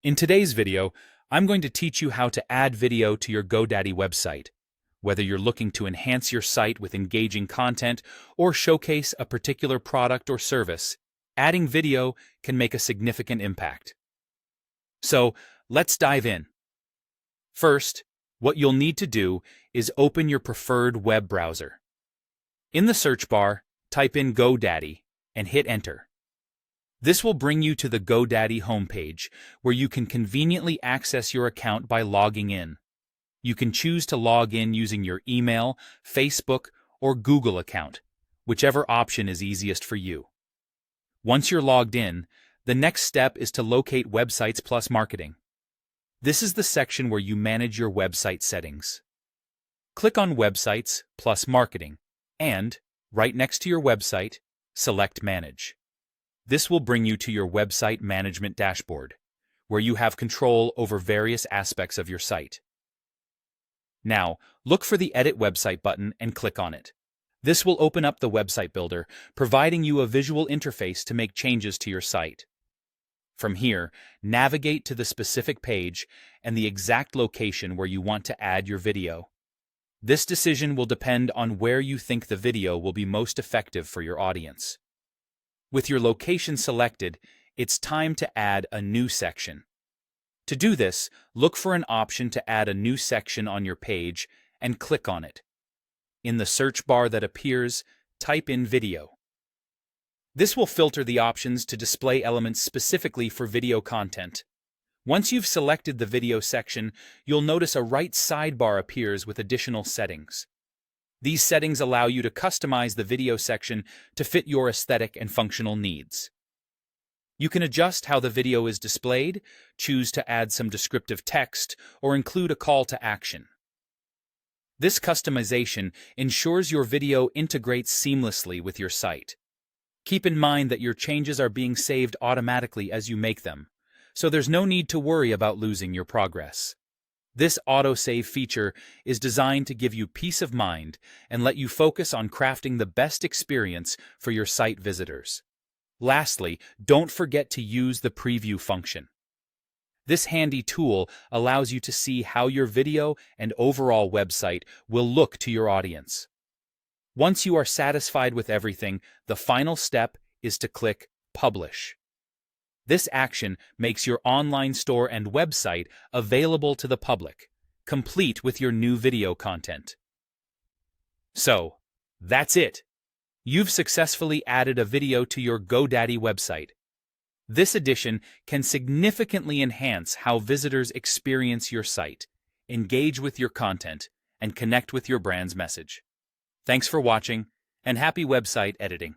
In today's video, I'm going to teach you how to add video to your Godaddy website. Whether you're looking to enhance your site with engaging content or showcase a particular product or service, adding video can make a significant impact. So, let's dive in. First, what you'll need to do is open your preferred web browser. In the search bar, type in Godaddy and hit enter. This will bring you to the Godaddy homepage, where you can conveniently access your account by logging in. You can choose to log in using your email, Facebook, or Google account, whichever option is easiest for you. Once you're logged in, the next step is to locate Websites Plus Marketing. This is the section where you manage your website settings. Click on Websites Plus Marketing and, right next to your website, select Manage. This will bring you to your website management dashboard, where you have control over various aspects of your site. Now, look for the Edit Website button and click on it. This will open up the website builder, providing you a visual interface to make changes to your site. From here, navigate to the specific page and the exact location where you want to add your video. This decision will depend on where you think the video will be most effective for your audience. With your location selected, it's time to add a new section. To do this, look for an option to add a new section on your page and click on it. In the search bar that appears, type in video. This will filter the options to display elements specifically for video content. Once you've selected the video section, you'll notice a right sidebar appears with additional settings. These settings allow you to customize the video section to fit your aesthetic and functional needs. You can adjust how the video is displayed, choose to add some descriptive text, or include a call to action. This customization ensures your video integrates seamlessly with your site. Keep in mind that your changes are being saved automatically as you make them, so there's no need to worry about losing your progress. This autosave feature is designed to give you peace of mind and let you focus on crafting the best experience for your site visitors. Lastly, don't forget to use the preview function. This handy tool allows you to see how your video and overall website will look to your audience. Once you are satisfied with everything, the final step is to click Publish. This action makes your online store and website available to the public, complete with your new video content. So, that's it. You've successfully added a video to your Godaddy website. This addition can significantly enhance how visitors experience your site, engage with your content, and connect with your brand's message. Thanks for watching, and happy website editing.